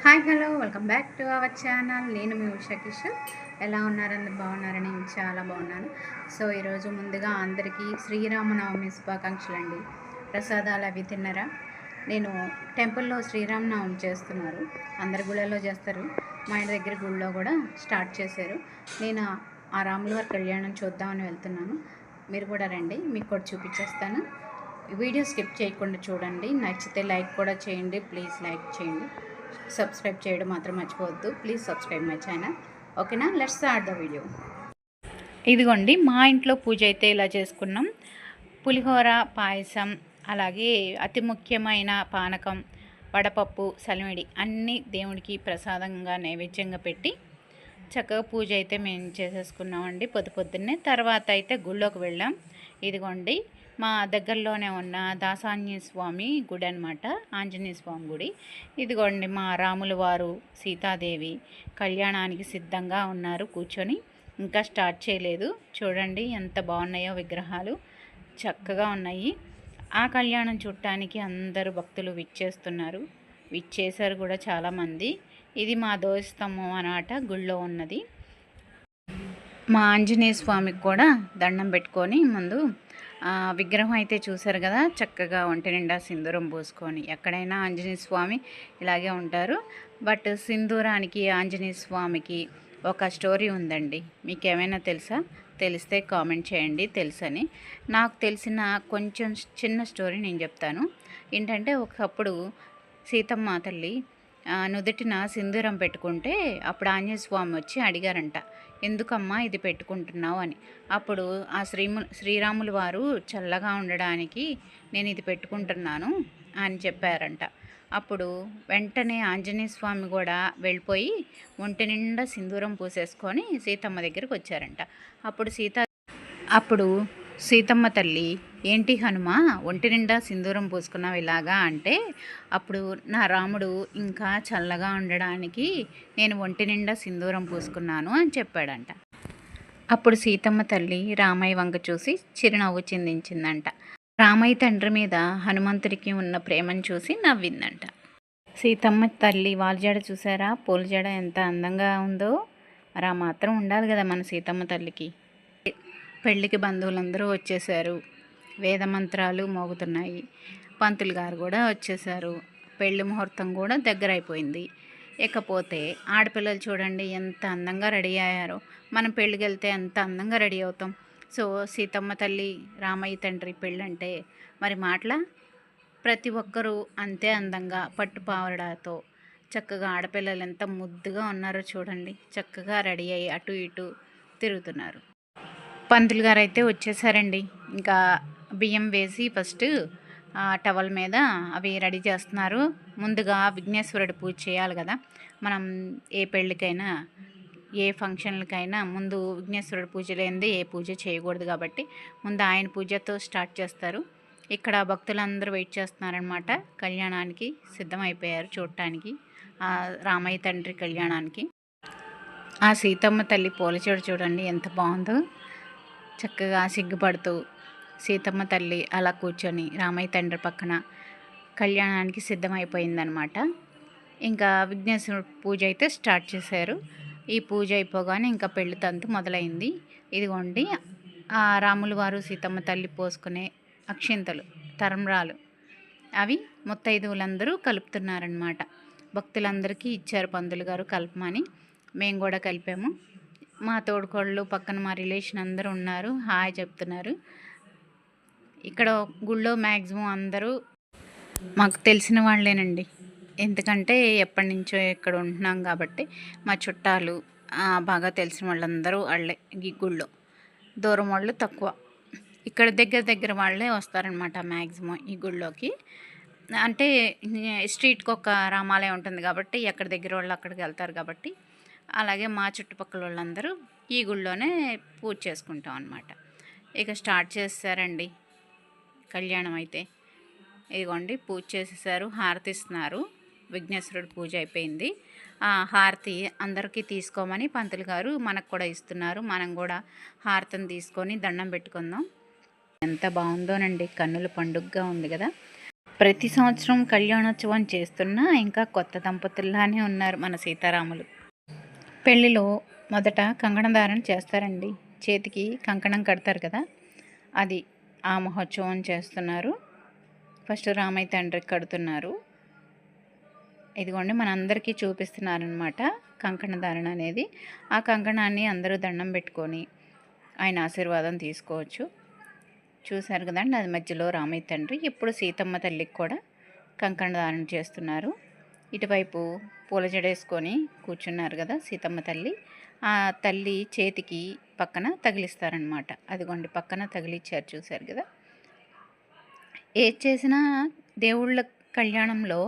Hi hello welcome back to our channel. నేను మీ ఉషా కిషోర్. ఎలా ఉన్నారు? అందరు బాగున్నారని నేను చాలా బాగున్నాను. సో ఈరోజు ముందుగా అందరికీ శ్రీరామనవమి శుభాకాంక్షలు అండి. ప్రసాదాలు అవి తిన్నారా? నేను టెంపుల్లో శ్రీరామనవమి చేస్తున్నారు, అందరి గుళ్ళలో చేస్తారు. మా ఇంటి దగ్గర గుళ్ళో కూడా స్టార్ట్ చేశారు. నేను ఆ రాముల వారి కళ్యాణం చూద్దామని వెళ్తున్నాను. మీరు కూడా రండి, మీకు కూడా చూపించేస్తాను. వీడియో స్కిప్ చేయకుండా చూడండి. నచ్చితే లైక్ కూడా చేయండి, ప్లీజ్ లైక్ చేయండి. సబ్స్క్రైబ్ చేయడం మాత్రం మర్చిపోవద్దు. Please subscribe my channel. ఓకేనా? Let's start the video. ఇదిగోండి మా ఇంట్లో పూజ అయితే ఇలా చేసుకున్నాం. పులిహోర, పాయసం, అలాగే అతి ముఖ్యమైన పానకం, వడపప్పు, సలిమిడి అన్నీ దేవుడికి ప్రసాదంగా నైవేద్యంగా పెట్టి చక్కగా పూజ అయితే మేము చేసేసుకున్నామండి పొద్దున్నే. తర్వాత అయితే గుళ్ళోకి వెళ్ళాం. ఇదిగోండి మా దగ్గరలోనే ఉన్న దాసాంజనేయ స్వామి గుడి అనమాట, ఆంజనేయ స్వామి గుడి. ఇదిగోండి మా రాముల వారు, సీతాదేవి కళ్యాణానికి సిద్ధంగా ఉన్నారు కూర్చొని. ఇంకా స్టార్ట్ చేయలేదు. చూడండి ఎంత బాగున్నాయో విగ్రహాలు, చక్కగా ఉన్నాయి. ఆ కళ్యాణం చూడటానికి అందరూ భక్తులు విచ్చేశారు కూడా చాలామంది. ఇది మా ధ్వజస్తంభం అన్నమాట, గుళ్ళో ఉన్నది. మా ఆంజనేయ స్వామికి కూడా దండం పెట్టుకొని ముందు విగ్రహం అయితే చూశారు కదా, చక్కగా ఒంటి నిండా సింధూరం పోసుకొని. ఎక్కడైనా ఆంజనేయ స్వామి ఇలాగే ఉంటారు. బట్ సింధూరానికి ఆంజనేయ స్వామికి ఒక స్టోరీ ఉందండి. మీకు ఏమైనా తెలుసా? తెలిస్తే కామెంట్ చేయండి తెలుసని. నాకు తెలిసిన కొంచెం చిన్న స్టోరీ నేను చెప్తాను. ఏంటంటే ఒకప్పుడు సీతమ్మ తల్లి నుదుటిన సింధూరం పెట్టుకుంటే అప్పుడు ఆంజనేయ స్వామి వచ్చి అడిగారంట, ఎందుకమ్మా ఇది పెట్టుకుంటున్నావు అని. అప్పుడు ఆ శ్రీరాములు వారు చల్లగా ఉండడానికి నేను ఇది పెట్టుకుంటున్నాను అని చెప్పారంట. అప్పుడు వెంటనే ఆంజనేయ స్వామి కూడా వెళ్ళిపోయి ఒంటి నిండా సింధూరం పూసేసుకొని సీతమ్మ దగ్గరికి వచ్చారంట. అప్పుడు సీతమ్మ తల్లి, ఏంటి హనుమ ఒంటి నిండా సింధూరం పూసుకున్నావు ఇలాగా అంటే, అప్పుడు నా రాముడు ఇంకా చల్లగా ఉండడానికి నేను ఒంటి నిండా సింధూరం పూసుకున్నాను అని చెప్పాడంట. అప్పుడు సీతమ్మ తల్లి రామయ్య వంక చూసి చిరునవ్వు చిందించిందంట. రామయ్య తండ్రి మీద హనుమంతుడికి ఉన్న ప్రేమను చూసి నవ్విందంట. సీతమ్మ తల్లి వాళ్ళ జడ చూసారా, పూల జడ ఎంత అందంగా ఉందో. మరి ఆ మాత్రం ఉండాలి కదా మన సీతమ్మ తల్లికి. పెళ్ళికి బంధువులందరూ వచ్చేసారు, వేద మంత్రాలు మోగుతున్నాయి, పంతులు గారు కూడా వచ్చేసారు, పెళ్లి ముహూర్తం కూడా దగ్గర అయిపోయింది. ఇకపోతే ఆడపిల్లలు చూడండి ఎంత అందంగా రెడీ అయ్యారో. మనం పెళ్ళికి వెళ్తే ఎంత అందంగా రెడీ అవుతాం. సో సీతమ్మ తల్లి రామయ్య తండ్రి పెళ్ళంటే మరి మాటల ప్రతి ఒక్కరూ అంతే అందంగా పట్టుపావడాతో చక్కగా ఆడపిల్లలు ఎంత ముద్దుగా ఉన్నారో చూడండి. చక్కగా రెడీ అయ్యి అటు ఇటు తిరుగుతున్నారు. పంతులు గారు అయితే వచ్చేసారండి. ఇంకా బియ్యం వేసి ఫస్ట్ టవల్ మీద అవి రెడీ చేస్తున్నారు. ముందుగా విఘ్నేశ్వరుడు పూజ చేయాలి కదా. మనం ఏ పెళ్ళికైనా ఏ ఫంక్షన్లకైనా ముందు విఘ్నేశ్వరుడు పూజ లేనిది ఏ పూజ చేయకూడదు కాబట్టి ముందు ఆయన పూజతో స్టార్ట్ చేస్తారు. ఇక్కడ భక్తులందరూ వెయిట్ చేస్తున్నారనమాట. కళ్యాణానికి సిద్ధమైపోయారు చూడటానికి, రామయ్య తండ్రి కళ్యాణానికి. ఆ సీతమ్మ తల్లి పూలచూడ చూడండి ఎంత బాగుందో. చక్కగా సిగ్గుపడుతూ సీతమ్మ తల్లి అలా కూర్చొని రామయ్య తండ్రి పక్కన కళ్యాణానికి సిద్ధమైపోయిందనమాట. ఇంకా విఘ్నేశ్వరుడు పూజ అయితే స్టార్ట్ చేశారు. ఈ పూజ అయిపోగానే ఇంకా పెళ్లి తంతు మొదలైంది. ఇదిగోండి ఆ రాముల వారు సీతమ్మ తల్లి పోసుకునే అక్షింతలు, తరంరాలు, అవి ముత్తైదువులందరూ కలుపుతున్నారనమాట. భక్తులందరికీ ఇచ్చారు పంతులు గారు కలపమని. మేము కూడా కలిపాము. మా తోడుకోళ్ళు పక్కన మా రిలేషన్ అందరూ ఉన్నారు, హాయ్ చెప్తున్నారు. ఇక్కడ గుళ్ళో మ్యాక్సిమం అందరూ మాకు తెలిసిన వాళ్ళేనండి. ఎందుకంటే ఎప్పటి నుంచో ఇక్కడ ఉంటున్నాం కాబట్టి మా చుట్టాలు బాగా తెలిసిన వాళ్ళందరూ వాళ్ళే. ఈ గుళ్ళో దూరం వాళ్ళు తక్కువ, ఇక్కడ దగ్గర వాళ్ళే వస్తారనమాట మ్యాక్సిమం ఈ గుళ్ళోకి. అంటే స్ట్రీట్కి ఒక రామాలయం ఉంటుంది కాబట్టి ఎక్కడ దగ్గర వాళ్ళు అక్కడికి వెళ్తారు కాబట్టి, అలాగే మా చుట్టుపక్కల వాళ్ళందరూ ఈ గుళ్ళోనే పూజ చేసుకుంటాం అన్నమాట. ఇక స్టార్ట్ చేస్తారండి కళ్యాణం అయితే. ఇదిగోండి పూజ చేసేసారు, హారతి ఇస్తున్నారు. విఘ్నేశ్వరుడు పూజ అయిపోయింది. హారతి అందరికీ తీసుకోమని పంతులు గారు మనకు కూడా ఇస్తున్నారు. మనం కూడా హారతిని తీసుకొని దండం పెట్టుకుందాం. ఎంత బాగుందోనండి, కన్నుల పండుగగా ఉంది కదా. ప్రతి సంవత్సరం కళ్యాణోత్సవం చేస్తున్నా ఇంకా కొత్త దంపతుల్లానే ఉన్నారు మన సీతారాములు. పెళ్ళిలో మొదట కంకణధారణ చేస్తారండి. చేతికి కంకణం కడతారు కదా, అది ఆ మహోత్సవం చేస్తున్నారు. ఫస్ట్ రామయ్య తండ్రికి కడుతున్నారు. ఇదిగోండి మనందరికీ చూపిస్తున్నారనమాట కంకణధారణ అనేది. ఆ కంకణాన్ని అందరూ దండం పెట్టుకొని ఆయన ఆశీర్వాదం తీసుకోవచ్చు. చూశారు కదండి, అది మధ్యలో రామయ్య తండ్రి. ఇప్పుడు సీతమ్మ తల్లికి కూడా కంకణధారణ చేస్తున్నారు. ఇటువైపు పూల జడేసుకొని కూర్చున్నారు కదా సీతమ్మ తల్లి. ఆ తల్లి చేతికి పక్కన తగిలిస్తారనమాట. అదిగోండి పక్కన తగిలిచ్చారు, చూశారు కదా. ఏది చేసినా దేవుళ్ళ కళ్యాణంలో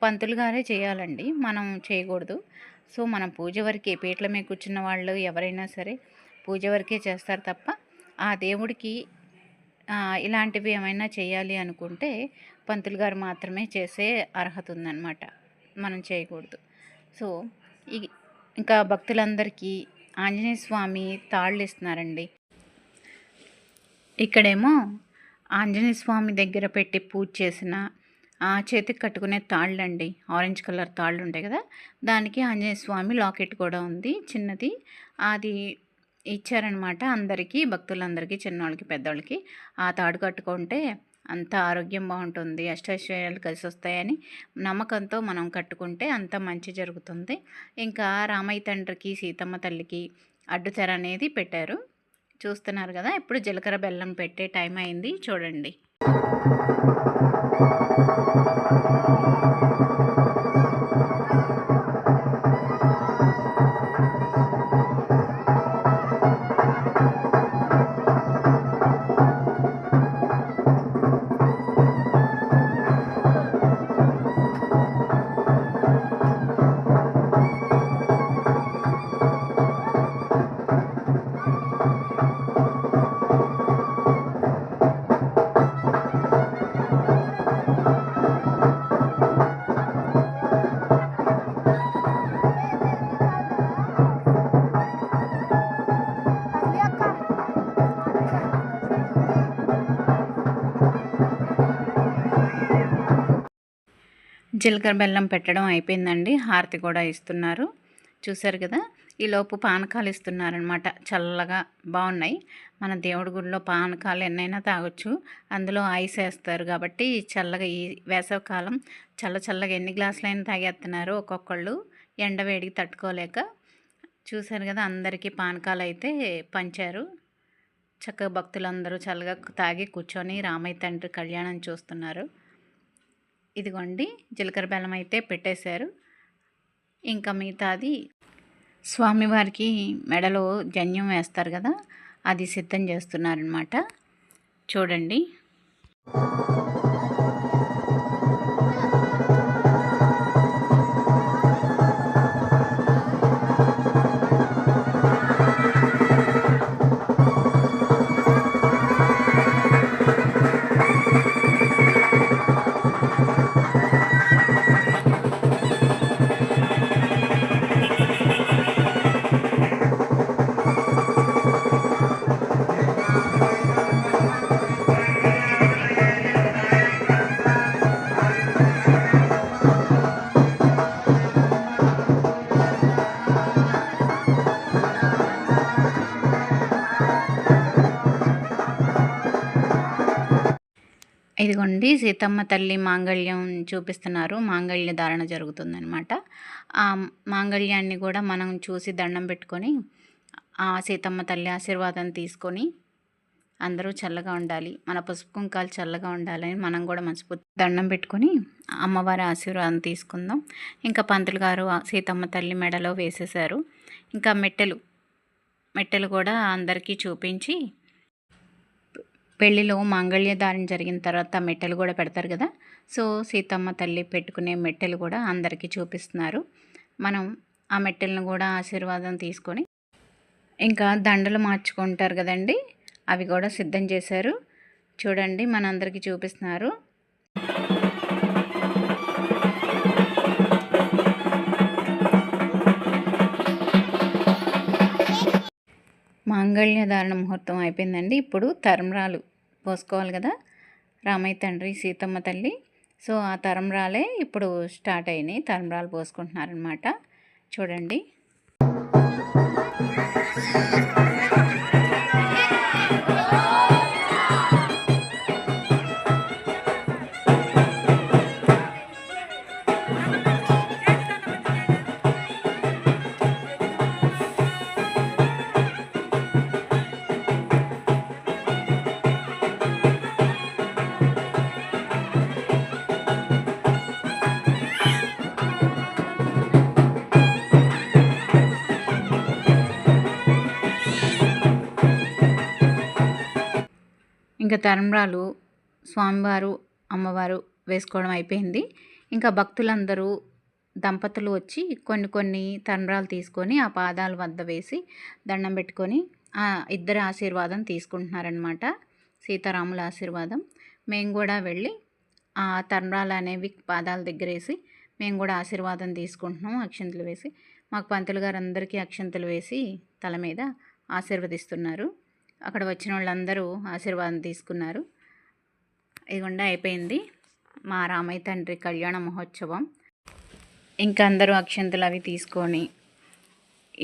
పంతులు గారే చేయాలండి, మనం చేయకూడదు. సో మనం పూజ వరకే, పీటల మీద కూర్చున్న వాళ్ళు ఎవరైనా సరే పూజ వరకే చేస్తారు తప్ప ఆ దేవుడికి ఇలాంటివి ఏమైనా చేయాలి అనుకుంటే పంతులు గారు మాత్రమే చేసే అర్హత ఉందన్నమాట, మనం చేయకూడదు. సో ఇంకా భక్తులందరికీ ఆంజనేయ స్వామి తాళ్ళు ఇస్తున్నారండి. ఇక్కడేమో ఆంజనేయ స్వామి దగ్గర పెట్టి పూజ చేసిన చేతికి కట్టుకునే తాళ్ళండి, ఆరెంజ్ కలర్ తాళ్ళు ఉంటాయి కదా, దానికి ఆంజనేయ స్వామి లాకెట్ కూడా ఉంది చిన్నది. అది ఇచ్చారనమాట అందరికీ, భక్తులందరికీ, చిన్నవాళ్ళకి పెద్దవాళ్ళకి. ఆ తాడు కట్టుకుంటే అంత ఆరోగ్యం బాగుంటుంది, అష్టైశ్వర్యాలు కలిసి వస్తాయని నమ్మకంతో మనం కట్టుకుంటే అంత మంచి జరుగుతుంది. ఇంకా రామయ్య తండ్రికి సీతమ్మ తల్లికి అడ్డుతెర అనేది పెట్టారు, చూస్తున్నారు కదా. ఇప్పుడు జీలకర్ర బెల్లం పెట్టే టైం అయింది, చూడండి. జీలకర్ర బెల్లం పెట్టడం అయిపోయిందండి, హారతి కూడా ఇస్తున్నారు, చూశారు కదా. ఈలోపు పానకాలు ఇస్తున్నారనమాట, చల్లగా బాగున్నాయి. మన దేవుడి గుడిలో పానకాలు ఎన్నైనా తాగొచ్చు, అందులో ఐస్ వేస్తారు కాబట్టి చల్లగా. ఈ వేసవికాలం చల్లగా ఎన్ని గ్లాసులైనా తాగేస్తున్నారు ఒక్కొక్కళ్ళు, ఎండవేడికి తట్టుకోలేక. చూశారు కదా, అందరికీ పానకాలు అయితే పంచారు. చక్కగా భక్తులందరూ చల్లగా తాగి కూర్చొని రామయ్య తండ్రి కళ్యాణం చూస్తున్నారు. ఇదిగోండి జీలకర్ర బెల్లం అయితే పెట్టేశారు. ఇంకా మిగతాది స్వామివారికి మెడలో జన్యం వేస్తారు కదా, అది సిద్ధం చేస్తున్నారనమాట, చూడండి. ఇదిగోండి సీతమ్మ తల్లి మాంగళ్యం చూపిస్తున్నారు, మాంగళ్య ధారణ జరుగుతుందనమాట. ఆ మాంగళ్యాన్ని కూడా మనం చూసి దండం పెట్టుకొని ఆ సీతమ్మ తల్లి ఆశీర్వాదం తీసుకొని అందరూ చల్లగా ఉండాలి, మన పసుపు కుంకాలు చల్లగా ఉండాలని మనం కూడా మనస్ఫూర్తి దండం పెట్టుకొని అమ్మవారి ఆశీర్వాదం తీసుకుందాం. ఇంకా పంతులు గారు సీతమ్మ తల్లి మెడలో వేసేశారు. ఇంకా మెట్టెలు కూడా అందరికీ చూపించి, పెళ్ళిలో మాంగళ్య ధారణ జరిగిన తర్వాత మెట్టెలు కూడా పెడతారు కదా, సో సీతమ్మ తల్లి పెట్టుకునే మెట్టెలు కూడా అందరికీ చూపిస్తున్నారు. మనం ఆ మెట్టెలను కూడా ఆశీర్వాదం తీసుకొని ఇంకా దండలు మార్చుకుంటారు కదండి, అవి కూడా సిద్ధం చేశారు, చూడండి మనందరికీ చూపిస్తున్నారు. మాంగళ్య ధారణ ముహూర్తం అయిపోయిందండి. ఇప్పుడు తరంబ్రాలు పోసుకోవాలి కదా, రామయ్య తండ్రి సీతమ్మ తల్లి సో ఆ తలంబ్రాలే ఇప్పుడు స్టార్ట్ అయినాయి, తలంబ్రాలు పోసుకుంటున్నారనమాట. చూడండి. ఇంకా తలంబ్రాలు స్వామివారు అమ్మవారు వేసుకోవడం అయిపోయింది. ఇంకా భక్తులందరూ దంపతులు వచ్చి కొన్ని కొన్ని తలంబ్రాలు తీసుకొని ఆ పాదాల వద్ద వేసి దండం పెట్టుకొని ఆ ఇద్దరి ఆశీర్వాదం తీసుకుంటున్నారనమాట, సీతారాముల ఆశీర్వాదం. మేము కూడా వెళ్ళి ఆ తలంబ్రాలు అనేవి పాదాల దగ్గర వేసి మేము కూడా ఆశీర్వాదం తీసుకుంటున్నాం, అక్షంతలు వేసి. మాకు పంతులు గారు అందరికీ అక్షంతలు వేసి తల మీద ఆశీర్వదిస్తున్నారు. అక్కడ వచ్చిన వాళ్ళందరూ ఆశీర్వాదం తీసుకున్నారు. ఇదిగుండా అయిపోయింది మా రామయ్య తండ్రి కళ్యాణ మహోత్సవం. ఇంకా అందరూ అక్షంతలు అవి తీసుకొని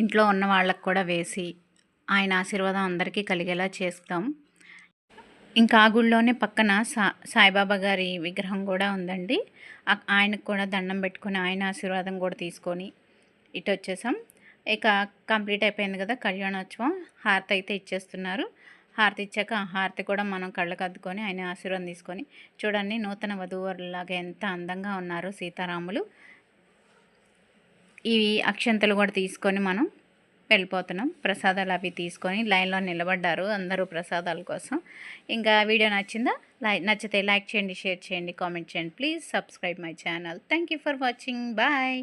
ఇంట్లో ఉన్న వాళ్ళకు కూడా వేసి ఆయన ఆశీర్వాదం అందరికీ కలిగేలా చేస్తాం. ఇంకా ఆ గుళ్ళోనే పక్కన సాయిబాబా గారి విగ్రహం కూడా ఉందండి. ఆయనకు కూడా దండం పెట్టుకొని ఆయన ఆశీర్వాదం కూడా తీసుకొని ఇటు వచ్చేసాం. ఇక కంప్లీట్ అయిపోయింది కదా కళ్యాణోత్సవం. హారతి అయితే ఇచ్చేస్తున్నారు. హారతి ఇచ్చాక ఆ హారతి కూడా మనం కళ్ళకు అద్దుకొని ఆయన ఆశీర్వాదం తీసుకొని చూడండి, నూతన వధూవరులాగా ఎంత అందంగా ఉన్నారు సీతారాములు. ఇవి అక్షంతలు కూడా తీసుకొని మనం వెళ్ళిపోతున్నాం. ప్రసాదాలు అవి తీసుకొని లైన్లో నిలబడ్డారు అందరూ ప్రసాదాల కోసం. ఇంకా వీడియో నచ్చిందా? నచ్చితే లైక్ చేయండి, షేర్ చేయండి, కామెంట్ చేయండి. Please subscribe my channel. Thank you for watching. Bye.